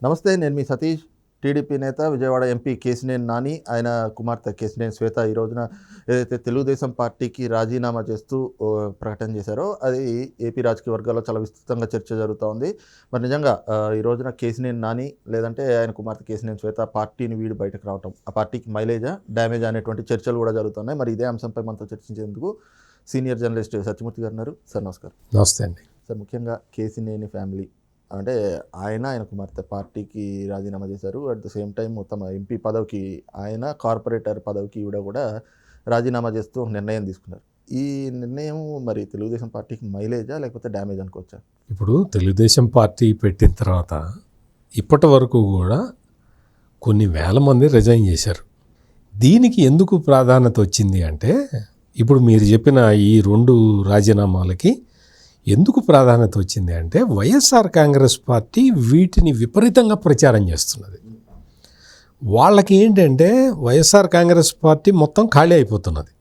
నమస్తే, నేను మీ సతీష్. టీడీపీ నేత, విజయవాడ ఎంపీ కేశినేని నాని, ఆయన కుమార్తె కేశినేని శ్వేత ఈ రోజున ఏదైతే తెలుగుదేశం పార్టీకి రాజీనామా చేస్తూ ప్రకటన చేశారో అది ఏపీ రాజకీయ వర్గాల్లో చాలా విస్తృతంగా చర్చ జరుగుతూ ఉంది. మరి నిజంగా ఈ రోజున కేశినేని నాని లేదంటే ఆయన కుమార్తె కేశినేని శ్వేత పార్టీని వీడి బయటకు రావటం ఆ పార్టీకి మైలేజా, డ్యామేజా అనేటువంటి చర్చలు కూడా జరుగుతున్నాయి. మరి ఇదే అంశంపై మనతో చర్చించేందుకు సీనియర్ జర్నలిస్ట్ సత్యమూర్తి గారు ఉన్నారు. సార్ నమస్కారం. నమస్తే అండి. సార్, ముఖ్యంగా కేశినేని ఫ్యామిలీ అంటే ఆయన కుమార్తె పార్టీకి రాజీనామా చేశారు. అట్ ద సేమ్ టైం మొత్తం ఎంపీ పదవికి ఆయన, కార్పొరేటర్ పదవికి ఈవిడ కూడా రాజీనామా చేస్తూ నిర్ణయం తీసుకున్నారు. ఈ నిర్ణయం మరి తెలుగుదేశం పార్టీకి మైలేజా లేకపోతే డ్యామేజ్ అనుకోవచ్చా? ఇప్పుడు తెలుగుదేశం పార్టీ పెట్టిన తర్వాత ఇప్పటి వరకు కూడా కొన్ని వేల మంది రిజైన్ చేశారు. దీనికి ఎందుకు ప్రాధాన్యత వచ్చింది అంటే, ఇప్పుడు మీరు చెప్పిన ఈ 2 రాజీనామాలకి ఎందుకు ప్రాధాన్యత వచ్చింది అంటే, వైఎస్ఆర్ కాంగ్రెస్ పార్టీ వీటిని విపరీతంగా ప్రచారం చేస్తున్నది. వాళ్ళకి ఏంటంటే వైఎస్ఆర్ కాంగ్రెస్ పార్టీ మొత్తం ఖాళీ అయిపోతున్నది.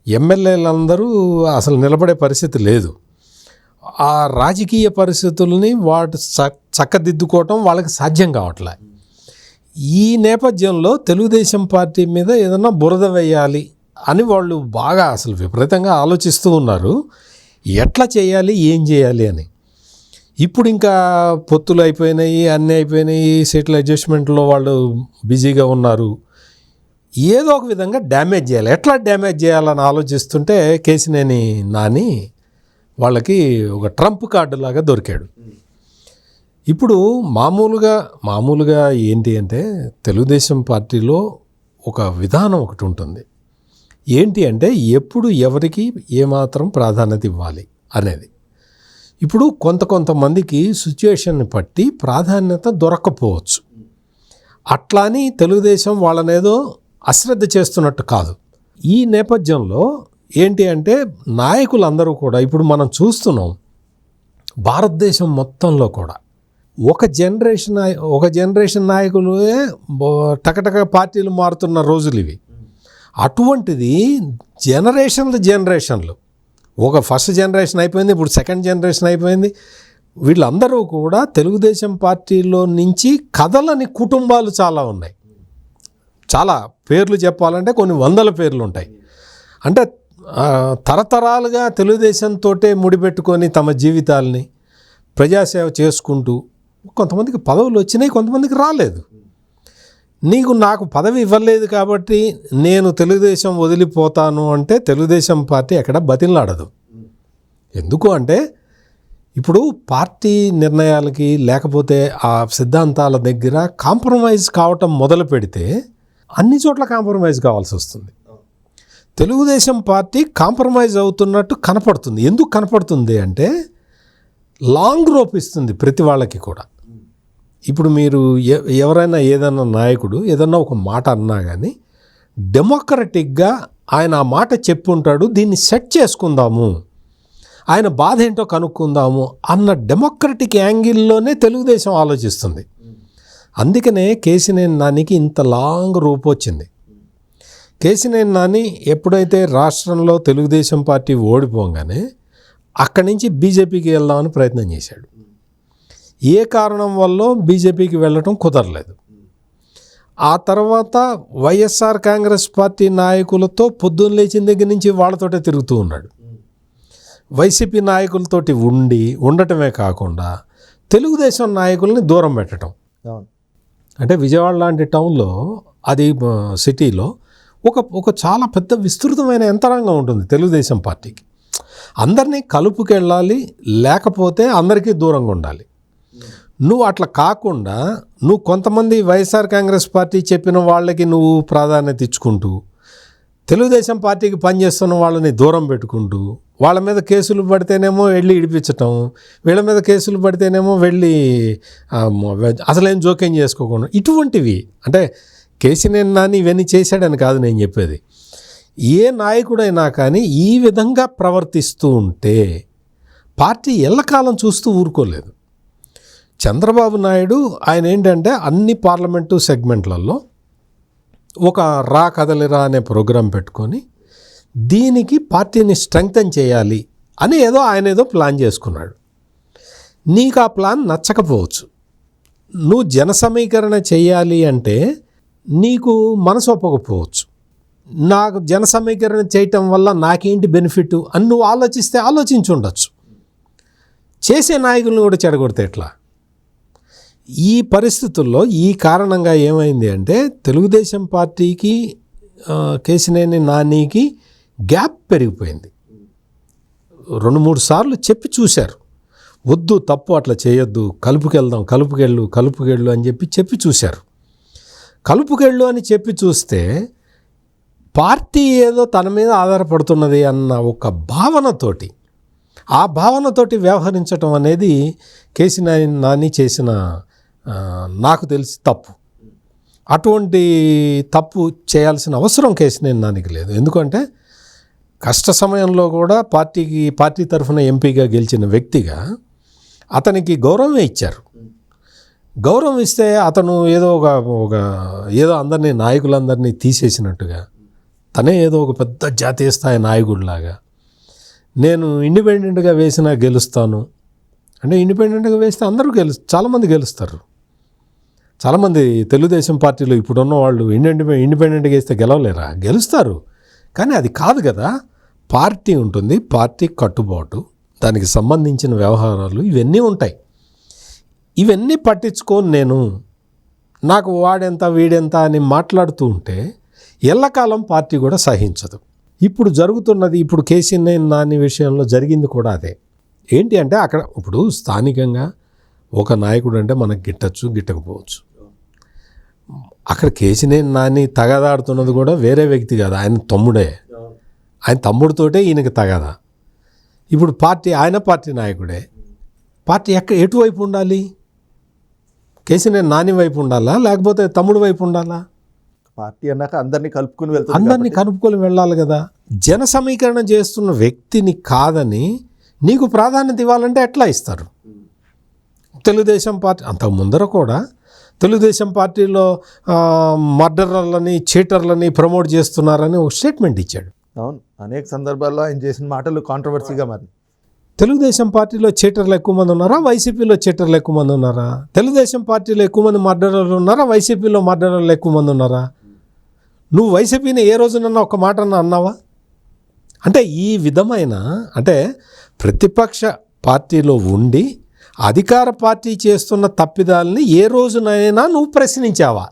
ఎమ్మెల్యేలందరూ అసలు నిలబడే పరిస్థితి లేదు. ఆ రాజకీయ పరిస్థితుల్ని వాటి చక్కదిద్దుకోవటం వాళ్ళకి సాధ్యం కావట్లే. ఈ నేపథ్యంలో తెలుగుదేశం పార్టీ మీద ఏదన్నా బురద వేయాలి అని వాళ్ళు బాగా అసలు విపరీతంగా ఆలోచిస్తూ ఉన్నారు. ఎట్లా చేయాలి, ఏం చేయాలి అని. ఇప్పుడు ఇంకా పొత్తులు అయిపోయినాయి, అన్నీ అయిపోయినాయి, సీట్ల అడ్జస్ట్మెంట్లో వాళ్ళు బిజీగా ఉన్నారు. ఏదో ఒక విధంగా డ్యామేజ్ చేయాలి. ఎట్లా డ్యామేజ్ చేయాలని ఆలోచిస్తుంటే కేశినేని నాని వాళ్ళకి ఒక ట్రంప్ కార్డు లాగా దొరికాడు. ఇప్పుడు మామూలుగా ఏంటి అంటే, తెలుగుదేశం పార్టీలో ఒక విధానం ఒకటి ఉంటుంది. ఏంటి అంటే, ఎప్పుడు ఎవరికి ఏమాత్రం ప్రాధాన్యత ఇవ్వాలి అనేది. ఇప్పుడు కొంతమందికి సిచ్యుయేషన్ని బట్టి ప్రాధాన్యత దొరక్కపోవచ్చు. అట్లా అని తెలుగుదేశం వాళ్ళనేదో అశ్రద్ధ చేస్తున్నట్టు కాదు. ఈ నేపథ్యంలో ఏంటి అంటే, నాయకులందరూ కూడా ఇప్పుడు మనం చూస్తున్నాం భారతదేశం మొత్తంలో కూడా ఒక జనరేషన్ నాయకులే టకటక పార్టీలు మారుతున్న రోజులు ఇవి. అటువంటిది జనరేషన్లు ఒక ఫస్ట్ జనరేషన్ అయిపోయింది, ఇప్పుడు సెకండ్ జనరేషన్ అయిపోయింది. వీళ్ళందరూ కూడా తెలుగుదేశం పార్టీలో నుంచి కదలని కుటుంబాలు చాలా ఉన్నాయి. చాలా పేర్లు చెప్పాలంటే కొన్ని వందల పేర్లు ఉంటాయి. అంటే తరతరాలుగా తెలుగుదేశంతో ముడిపెట్టుకొని తమ జీవితాలని ప్రజాసేవ చేసుకుంటూ కొంతమందికి పదవులు వచ్చినాయి, కొంతమందికి రాలేదు. నాకు పదవి ఇవ్వలేదు కాబట్టి నేను తెలుగుదేశం వదిలిపోతాను అంటే తెలుగుదేశం పార్టీ ఎక్కడ బతిలాడదు. ఎందుకు అంటే, ఇప్పుడు పార్టీ నిర్ణయాలకి లేకపోతే ఆ సిద్ధాంతాల దగ్గర కాంప్రమైజ్ కావటం మొదలు పెడితే అన్ని చోట్ల కాంప్రమైజ్ కావాల్సి వస్తుంది. తెలుగుదేశం పార్టీ కాంప్రమైజ్ అవుతున్నట్టు కనపడుతుంది. ఎందుకు కనపడుతుంది అంటే, లాంగ్ రోప్ ఇస్తుంది ప్రతి వాళ్ళకి కూడా. ఇప్పుడు మీరు ఎవరైనా ఏదైనా నాయకుడు ఏదన్నా ఒక మాట అన్నా కానీ డెమోక్రటిక్గా ఆయన ఆ మాట చెప్పుంటాడు, దీన్ని సెట్ చేసుకుందాము, ఆయన బాధ ఏంటో కనుక్కుందాము అన్న డెమోక్రటిక్ యాంగిల్లోనే తెలుగుదేశం ఆలోచిస్తుంది. అందుకనే కేశినేని నానికి ఇంత లాంగ్ రూపు వచ్చింది. కేశినేని నాని ఎప్పుడైతే రాష్ట్రంలో తెలుగుదేశం పార్టీ ఓడిపోగానే అక్కడి నుంచి బీజేపీకి వెళ్దామని ప్రయత్నం చేశాడు. ఏ కారణం వల్ల బీజేపీకి వెళ్ళటం కుదరలేదు. ఆ తర్వాత వైఎస్ఆర్ కాంగ్రెస్ పార్టీ నాయకులతో పొద్దున్న లేచిన దగ్గర నుంచి వాళ్ళతోటే తిరుగుతూ ఉన్నాడు. వైసీపీ నాయకులతోటి ఉండటమే కాకుండా తెలుగుదేశం నాయకుల్ని దూరం పెట్టడం. అంటే విజయవాడ లాంటి టౌన్లో, అది సిటీలో ఒక చాలా పెద్ద విస్తృతమైన యంత్రాంగం ఉంటుంది తెలుగుదేశం పార్టీకి. అందరినీ కలుపుకెళ్ళాలి, లేకపోతే అందరికీ దూరంగా ఉండాలి. నువ్వు అట్లా కాకుండా నువ్వు కొంతమంది వైఎస్ఆర్ కాంగ్రెస్ పార్టీ చెప్పిన వాళ్ళకి నువ్వు ప్రాధాన్యత ఇచ్చుకుంటూ, తెలుగుదేశం పార్టీకి పనిచేస్తున్న వాళ్ళని దూరం పెట్టుకుంటూ, వాళ్ళ మీద కేసులు పడితేనేమో వెళ్ళి ఇడిపించటం, వీళ్ళ మీద కేసులు పడితేనేమో వెళ్ళి అసలేం జోక్యం చేసుకోకుండా, ఇటువంటివి. అంటే కేశినేని నాని ఇవన్నీ చేశాడని కాదు నేను చెప్పేది. ఏ నాయకుడైనా కానీ ఈ విధంగా ప్రవర్తిస్తూ ఉంటే పార్టీ ఎల్లకాలం చూస్తూ ఊరుకోలేదు. చంద్రబాబు నాయుడు ఆయన ఏంటంటే అన్ని పార్లమెంటు సెగ్మెంట్లలో ఒక రా కదలిరా అనే ప్రోగ్రాం పెట్టుకొని దీనికి పార్టీని స్ట్రెంగ్తన్ చేయాలి అని ఆయన ఏదో ప్లాన్ చేసుకున్నాడు. నీకు ఆ ప్లాన్ నచ్చకపోవచ్చు, నువ్వు జన సమీకరణ చేయాలి అంటే నీకు మనసు ఒప్పకపోవచ్చు. నాకు జన సమీకరణ చేయటం వల్ల నాకేంటి బెనిఫిట్ అని నువ్వు ఆలోచిస్తే ఆలోచించి ఉండొచ్చు. చేసే నాయకులను కూడా చెడగొడితే ఎట్లా? ఈ పరిస్థితుల్లో ఈ కారణంగా ఏమైంది అంటే తెలుగుదేశం పార్టీకి కేశినేని నానికి గ్యాప్ పెరిగిపోయింది. 2-3 సార్లు చెప్పి చూశారు, వద్దు తప్పు అట్లా చేయొద్దు, కలుపుకెళ్ళు అని చెప్పి చూశారు. కలుపుకెళ్ళు అని చెప్పి చూస్తే పార్టీ ఏదో తన మీద ఆధారపడుతున్నది అన్న ఒక భావనతోటి, ఆ భావనతోటి వ్యవహరించటం అనేది కేశినేని నాని చేసిన నాకు తెలిసి తప్పు. అటువంటి తప్పు చేయాల్సిన అవసరం కేశినేని నానికి లేదు. ఎందుకంటే కష్ట సమయంలో కూడా పార్టీ తరఫున ఎంపీగా గెలిచిన వ్యక్తిగా అతనికి గౌరవమే ఇచ్చారు. గౌరవం ఇస్తే అతను ఏదో అందరినీ నాయకులందరినీ తీసేసినట్టుగా, తనే ఏదో ఒక పెద్ద జాతీయ స్థాయి నాయకుడిలాగా, నేను ఇండిపెండెంట్గా వేసినా గెలుస్తాను అంటే, ఇండిపెండెంట్గా వేస్తే అందరూ చాలామంది గెలుస్తారు. చాలామంది తెలుగుదేశం పార్టీలో ఇప్పుడున్న వాళ్ళు ఇండిపెండెంట్గా వేస్తే గెలవలేరా? గెలుస్తారు. కానీ అది కాదు కదా. పార్టీ ఉంటుంది, పార్టీ కట్టుబాటు, దానికి సంబంధించిన వ్యవహారాలు ఇవన్నీ ఉంటాయి. ఇవన్నీ పట్టించుకొని నాకు వాడెంత వీడెంత అని మాట్లాడుతూ ఉంటే ఎల్లకాలం పార్టీ కూడా సహించదు. ఇప్పుడు జరుగుతున్నది, ఇప్పుడు కేశినేని నాని విషయంలో జరిగింది కూడా అదే. ఏంటి అంటే అక్కడ ఇప్పుడు స్థానికంగా ఒక నాయకుడు అంటే మనకు గిట్టకపోవచ్చు. అక్కడ కేశినేని నాని తగదాడుతున్నది కూడా వేరే వ్యక్తి కాదు, ఆయన తమ్ముడే. ఆయన తమ్ముడితోటే ఈయనకి తగదా. ఇప్పుడు ఆయన పార్టీ నాయకుడే. పార్టీ ఎటువైపు ఉండాలి? కేశినేని నాని వైపు ఉండాలా, లేకపోతే తమ్ముడు వైపు ఉండాలా? పార్టీ అన్నాక అందరినీ కలుపుకొని వెళ్ళాలి కదా. జన సమీకరణ చేస్తున్న వ్యక్తిని కాదని నీకు ప్రాధాన్యత ఇవ్వాలంటే ఎట్లా ఇస్తారు? తెలుగుదేశం పార్టీ అంతకు ముందర కూడా తెలుగుదేశం పార్టీలో మర్డరర్లని, చీటర్లని ప్రమోట్ చేస్తున్నారని ఒక స్టేట్మెంట్ ఇచ్చాడు. అవును, అనేక సందర్భాల్లో ఆయన చేసిన మాటలు కాంట్రవర్సీగా మరి. తెలుగుదేశం పార్టీలో చీటర్లు ఎక్కువ మంది ఉన్నారా, వైసీపీలో చీటర్లు ఎక్కువ మంది ఉన్నారా? తెలుగుదేశం పార్టీలో ఎక్కువ మంది మర్డరర్లు ఉన్నారా, వైసీపీలో మర్డరర్లు ఎక్కువ మంది ఉన్నారా? నువ్వు వైసీపీని ఏ రోజునన్నా ఒక మాట అన్నావా? అంటే ఈ విధమైన అంటే ప్రతిపక్ష పార్టీలో ఉండి అధికార పార్టీ చేస్తున్న తప్పిదాలని ఏ రోజునైనా నువ్వు ప్రశ్నించావా?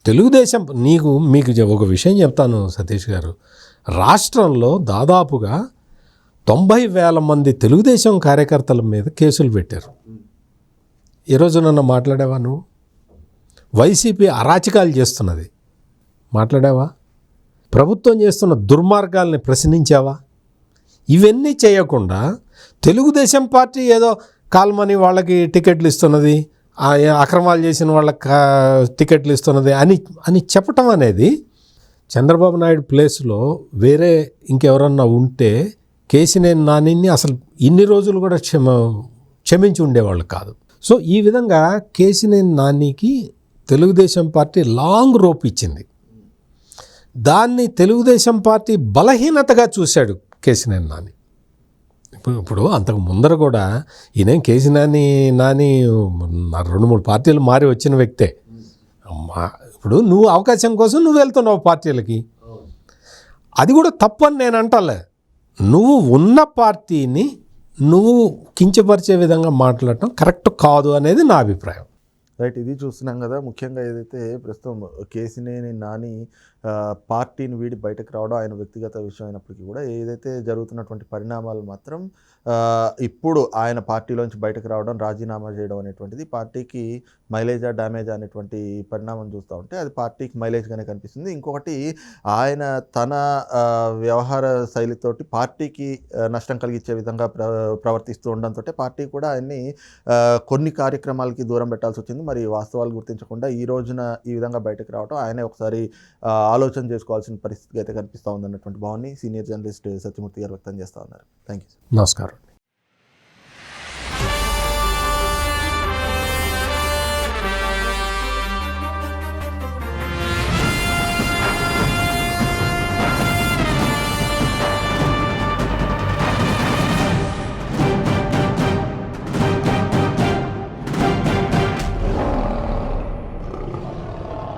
తెలుగుదేశం మీకు ఒక విషయం చెప్తాను సతీష్ గారు, రాష్ట్రంలో దాదాపుగా 90,000 మంది తెలుగుదేశం కార్యకర్తల మీద కేసులు పెట్టారు. ఏ రోజునన్నా మాట్లాడావా నువ్వు? వైసీపీ అరాచకాలు చేస్తున్నది మాట్లాడావా? ప్రభుత్వం చేస్తున్న దుర్మార్గాల్ని ప్రశ్నించావా? ఇవన్నీ చేయకుండా తెలుగుదేశం పార్టీ ఏదో కాల్మని వాళ్ళకి టికెట్లు ఇస్తున్నది, అక్రమాలు చేసిన వాళ్ళకి టికెట్లు ఇస్తున్నది అని చెప్పటం అనేది, చంద్రబాబు నాయుడు ప్లేస్లో వేరే ఇంకెవరన్నా ఉంటే కేశినేని నానిని అసలు ఇన్ని రోజులు కూడా క్షమించి ఉండేవాళ్ళు కాదు. సో ఈ విధంగా కేశినేని నానికి తెలుగుదేశం పార్టీ లాంగ్ రోప్ ఇచ్చింది. దాన్ని తెలుగుదేశం పార్టీ బలహీనతగా చూశాడు కేశినేని నాని. ఇప్పుడు అంతకు ముందర కూడా ఈయన కేశినేని నాని 2-3 పార్టీలు మారి వచ్చిన వ్యక్తే. ఇప్పుడు నువ్వు అవకాశం కోసం నువ్వు వెళ్తున్నావు పార్టీలకి, అది కూడా తప్పని నేను అంటలే. నువ్వు ఉన్న పార్టీని నువ్వు కించపరిచే విధంగా మాట్లాడటం కరెక్ట్ కాదు అనేది నా అభిప్రాయం. రైట్, ఇది చూస్తున్నాం కదా. ముఖ్యంగా ఏదైతే ప్రస్తుతం కేశినేని నాని పార్టీని వీడి బయటకు రావడం ఆయన వ్యక్తిగత విషయం అయినప్పటికీ కూడా ఏదైతే జరుగుతున్నటువంటి పరిణామాలు మాత్రం ఇప్పుడు ఆయన పార్టీలోంచి బయటకు రావడం, రాజీనామా చేయడం అనేటువంటిది పార్టీకి మైలేజా డ్యామేజా అనేటువంటి పరిణామం చూస్తూ ఉంటే అది పార్టీకి మైలేజ్గానే కనిపిస్తుంది. ఇంకొకటి, ఆయన తన వ్యవహార శైలితోటి పార్టీకి నష్టం కలిగించే విధంగా ప్రవర్తిస్తూ ఉండడంతో పార్టీ కూడా ఆయన్ని కొన్ని కార్యక్రమాలకి దూరం పెట్టాల్సి వచ్చింది. మరి వాస్తవాలు గుర్తించకుండా ఈ రోజున ఈ విధంగా బయటకు రావడం ఆయనే ఒకసారి ఆలోచన చేసుకోవాల్సిన పరిస్థితి అయితే కనిపిస్తూ ఉందన్నటువంటి భావాన్ని సీనియర్ జర్నలిస్ట్ సత్యమూర్తి గారు వ్యక్తం చేస్తూ ఉన్నారు. Thank you. నమస్కారం.